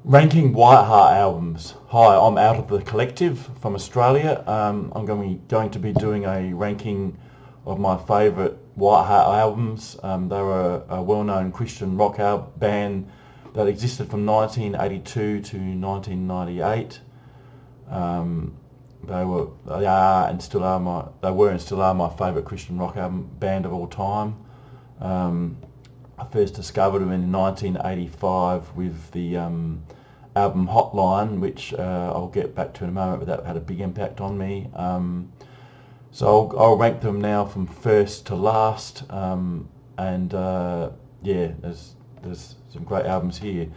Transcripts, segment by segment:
Ranking Whiteheart albums. Hi, I'm Out of the Collective from Australia. I'm going to be doing a ranking of my favourite Whiteheart albums. They were a well-known Christian rock band that existed from 1982 to 1998. They were and still are my favourite Christian rock band of all time. I first discovered them in 1985 with the album Hotline, which I'll get back to in a moment, but that had a big impact on me. So I'll rank them now from first to last, and yeah, there's some great albums here.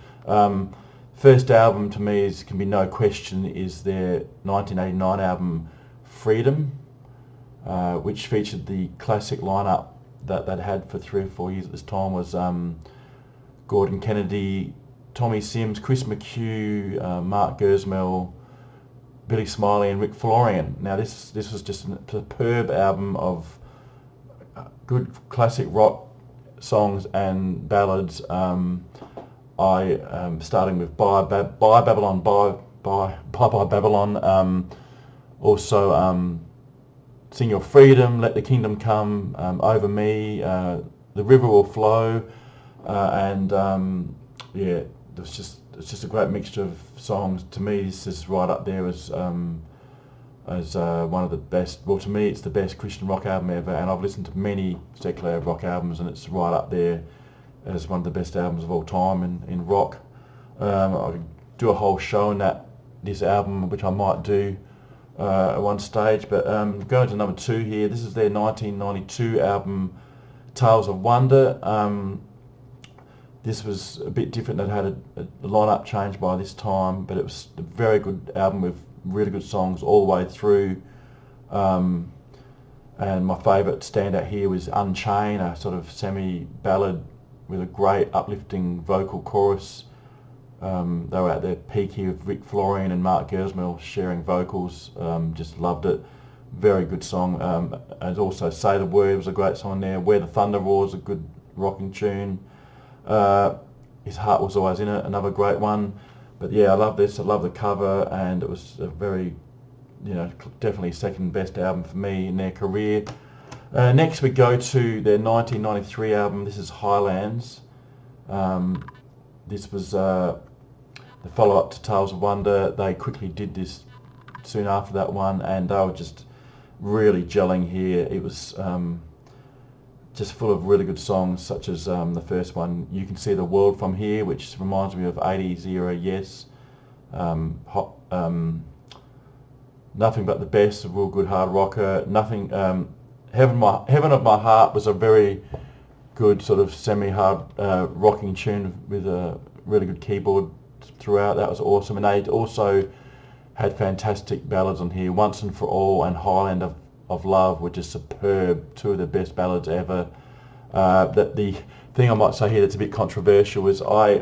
First album to me can be no question, is their 1989 album Freedom, which featured the classic lineup that they'd had for 3 or 4 years at this time. Was Gordon Kennedy, Tommy Sims, Chris McHugh, Mark Gersmel, Billy Smiley and Rick Florian. Now this was just a superb album of good classic rock songs and ballads. Starting with Bye Babylon, Bye Babylon. Also Sing Your Freedom, Let the Kingdom Come, Over Me, The River Will Flow, and yeah, it's just a great mixture of songs. To me, this is right up there as one of the best. Well, to me, it's the best Christian rock album ever, and I've listened to many secular rock albums, and it's right up there as one of the best albums of all time in rock. I could do a whole show on this album, which I might do at one stage, but going to number 2 here. This is their 1992 album Tales of Wonder. This was a bit different. They'd had a lineup change by this time, but it was a very good album with really good songs all the way through. And my favourite standout here was Unchained, a sort of semi-ballad with a great uplifting vocal chorus. They were at their peak here with Rick Florian and Mark Gersmel sharing vocals. Just loved it. Very good song. And also Say the Word was a great song there. Where the Thunder Roars, a good rocking tune. His Heart Was Always in It, another great one. But yeah, I love this. I love the cover, and it was a very, definitely second best album for me in their career. Next we go to their 1993 album. This is Highlands. This was the follow-up to Tales of Wonder. They quickly did this soon after that one, and they were just really gelling here. It was just full of really good songs, such as the first one, You Can See the World From Here, which reminds me of 80s era Yes. Nothing But the Best, a real good hard rocker. Heaven of My Heart was a very good sort of semi-hard rocking tune with a really good keyboard throughout. That was awesome. And they also had fantastic ballads on here. Once and For All and Highland of Love were just superb, 2 of the best ballads ever. That the thing I might say here that's a bit controversial is I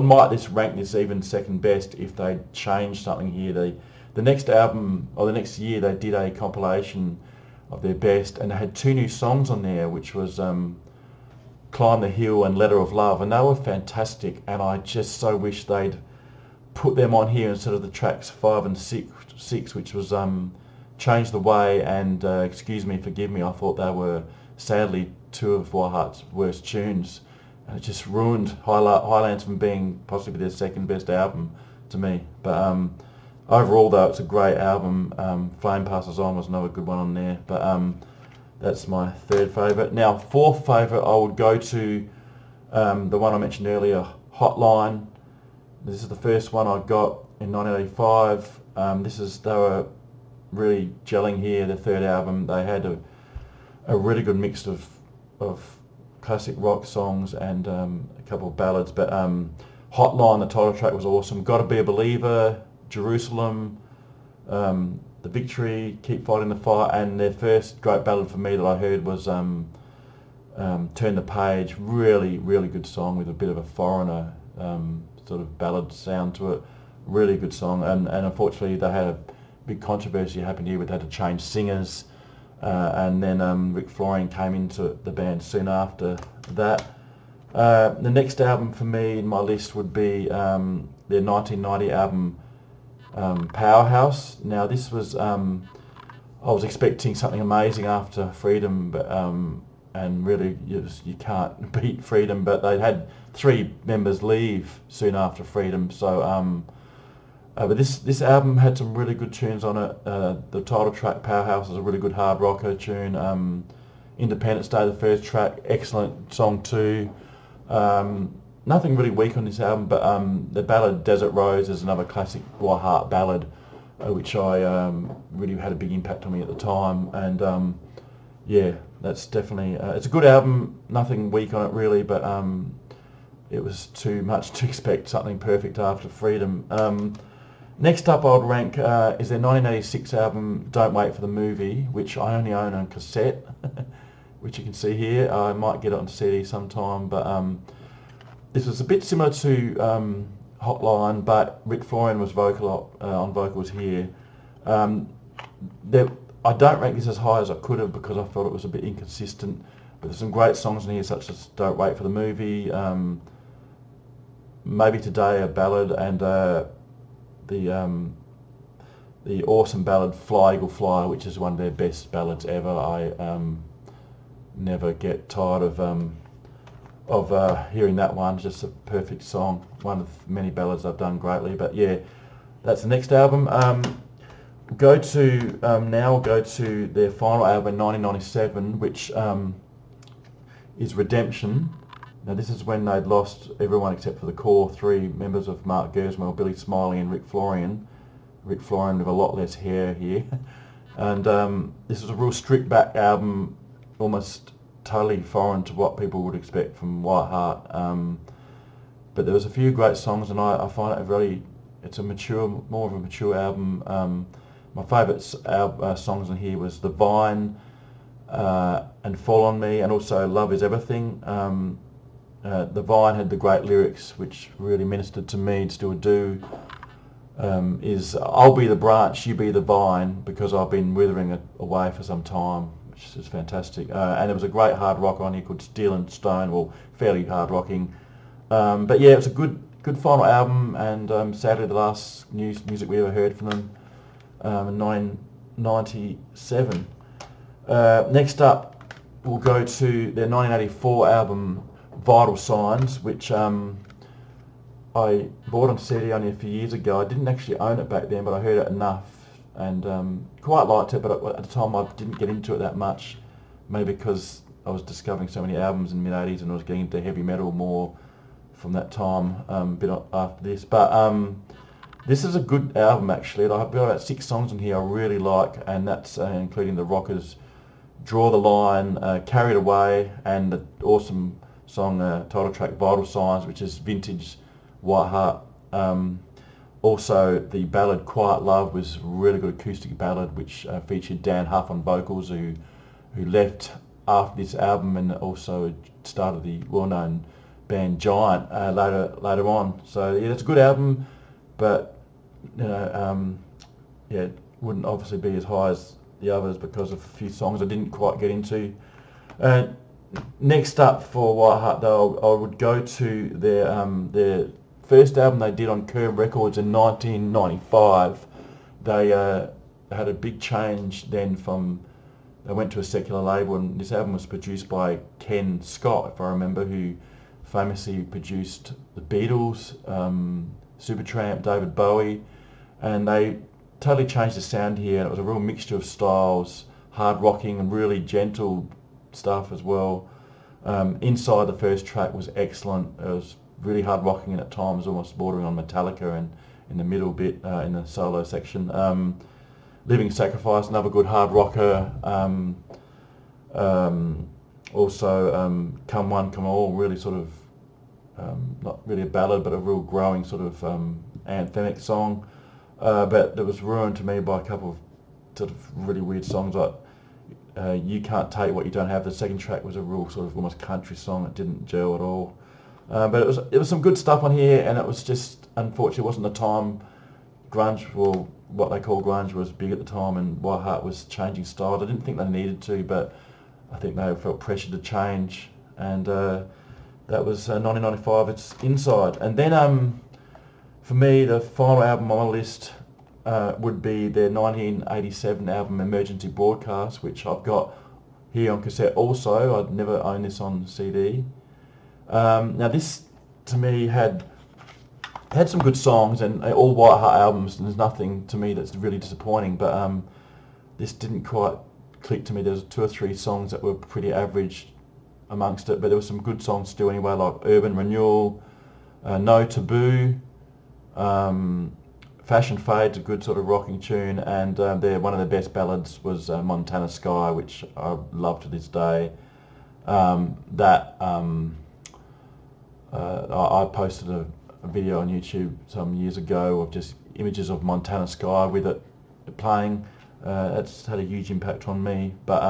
might just rank this even second best if they changed something here. The next album, or the next year, they did a compilation of their best, and they had 2 new songs on there, which was Climb the Hill and Letter of Love, and they were fantastic, and I just so wish they'd put them on here instead of the tracks 5 and 6, which was Change the Way and Excuse Me, Forgive Me. I thought they were sadly 2 of Whiteheart's worst tunes, and it just ruined Highlands from being possibly their second best album to me. But overall though, it's a great album. Flame Passes On was another good one on there, but that's my third favourite. Now, fourth favourite, I would go to the one I mentioned earlier, Hotline. This is the first one I got in 1985. They were really gelling here, the third album. They had a really good mix of classic rock songs and a couple of ballads, but Hotline, the title track, was awesome. Gotta Be a Believer, Jerusalem, The Victory, Keep Fighting the Fight, and their first great ballad for me that I heard was Turn the Page. Really, really good song with a bit of a foreigner sort of ballad sound to it. Really good song, and unfortunately they had a big controversy happen here. They had to change singers, and then Rick Florian came into the band soon after that. The next album for me in my list would be their 1990 album Powerhouse. Now this was, I was expecting something amazing after Freedom, but, and really you can't beat Freedom, but they had 3 members leave soon after Freedom, so but this album had some really good tunes on it. The title track Powerhouse is a really good hard rocker tune. Independence Day, the first track, excellent song too. Nothing really weak on this album, but the ballad Desert Rose is another classic Whiteheart ballad, which I really had a big impact on me at the time. And yeah, that's definitely, it's a good album, nothing weak on it really, but it was too much to expect something perfect after Freedom. Next up I would rank is their 1986 album Don't Wait for the Movie, which I only own on cassette, which you can see here. I might get it on CD sometime, but this was a bit similar to Hotline, but Rick Florian was on vocals here. I don't rank this as high as I could have because I felt it was a bit inconsistent, but there's some great songs in here such as Don't Wait for the Movie, Maybe Today, a ballad, and the awesome ballad Fly Eagle Fly, which is one of their best ballads ever. I never get tired of hearing that one. Just a perfect song, one of many ballads I've done greatly. But yeah, that's the next album. Go to their final album in 1997, which is Redemption. Now this is when they'd lost everyone except for the core 3 members of Mark Gersmell, Billy Smiley and Rick Florian. Rick Florian with a lot less hair here. And this was a real stripped back album, almost totally foreign to what people would expect from Whiteheart. But there was a few great songs, and I find it it's more of a mature album. My favourite songs in here was The Vine and Fall on Me, and also Love is Everything. The Vine had the great lyrics which really ministered to me and still do. Is I'll be the branch, you be the vine, because I've been withering away for some time, which is fantastic. And there was a great hard rocker on here called Steel and Stone, well, fairly hard rocking. But yeah, it was a good final album, and sadly the last music we ever heard from them in 1997. Next up, we'll go to their 1984 album Vital Signs, which I bought on CD only a few years ago. I didn't actually own it back then, but I heard it enough and quite liked it, but at the time I didn't get into it that much, maybe because I was discovering so many albums in the mid-80s and I was getting into heavy metal more from that time, a bit after this. But this is a good album actually. I've got about 6 songs in here I really like, and that's including the rockers Draw the Line, Carried Away, and the awesome song title track Vital Signs, which is vintage Whiteheart. Also the ballad Quiet Love was a really good acoustic ballad which featured Dan Huff on vocals, who left after this album and also started the well-known band Giant later on. So yeah, it's a good album, but you know, yeah, it wouldn't obviously be as high as the others because of a few songs I didn't quite get into. Next up for Whiteheart though, I would go to their first album they did on Curb Records in 1995. They had a big change then they went to a secular label, and this album was produced by Ken Scott, if I remember, who famously produced the Beatles, Supertramp, David Bowie, and they totally changed the sound here, and it was a real mixture of styles, hard rocking and really gentle stuff as well. Inside the first track was excellent. It was really hard rocking and at times almost bordering on Metallica, and in the middle bit in the solo section. Living Sacrifice, another good hard rocker. Also Come One Come All, really sort of not really a ballad but a real growing sort of anthemic song, but it was ruined to me by a couple of sort of really weird songs like You Can't Take What You Don't Have. The second track was a real sort of almost country song. It didn't gel at all. But it was some good stuff on here, and it was just, unfortunately, it wasn't the time grunge, or what they call grunge, was big at the time, and Whiteheart was changing styles. I didn't think they needed to, but I think they felt pressure to change, and That was 1995. It's Inside. And then for me, the final album on my list would be their 1987 album Emergency Broadcast, which I've got here on cassette also. I'd never owned this on CD. Now this, to me, had some good songs, and all Whiteheart albums, and there's nothing to me that's really disappointing, but this didn't quite click to me. There's 2 or 3 songs that were pretty average amongst it, but there were some good songs still anyway, like Urban Renewal, No Taboo, Fashion Fade's a good sort of rocking tune, and one of their best ballads was Montana Sky, which I love to this day. I posted a video on YouTube some years ago of just images of Montana Sky with it playing. That's had a huge impact on me, but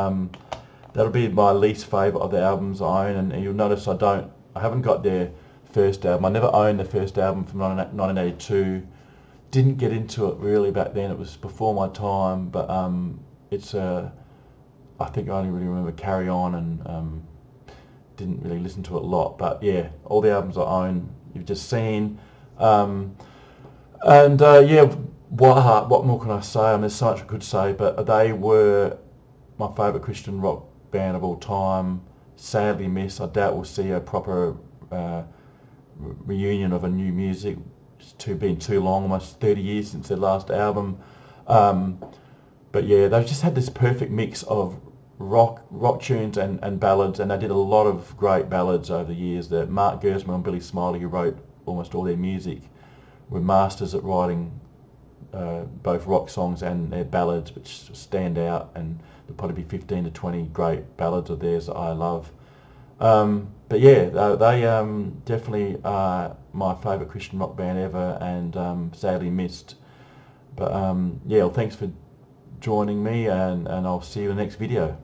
that'll be my least favourite of the albums I own, and you'll notice I haven't got their first album. I never owned the first album from 1982. Didn't get into it really back then. It was before my time, but I think I only really remember Carry On, and didn't really listen to it a lot. But yeah, all the albums I own you've just seen, yeah, Whiteheart, what more can I say? I mean, there's so much I could say, but they were my favourite Christian rock band of all time. Sadly missed. I doubt we'll see a proper reunion of a new music. It's been too long, almost 30 years since their last album. But yeah, they've just had this perfect mix of rock tunes and ballads, and they did a lot of great ballads over the years. That Mark Gersman and Billy Smiley, who wrote almost all their music, were masters at writing both rock songs and their ballads, which stand out, and there'll probably be 15 to 20 great ballads of theirs that I love. But yeah, they definitely are my favourite Christian rock band ever, and sadly missed. But yeah, well, thanks for joining me, and I'll see you in the next video.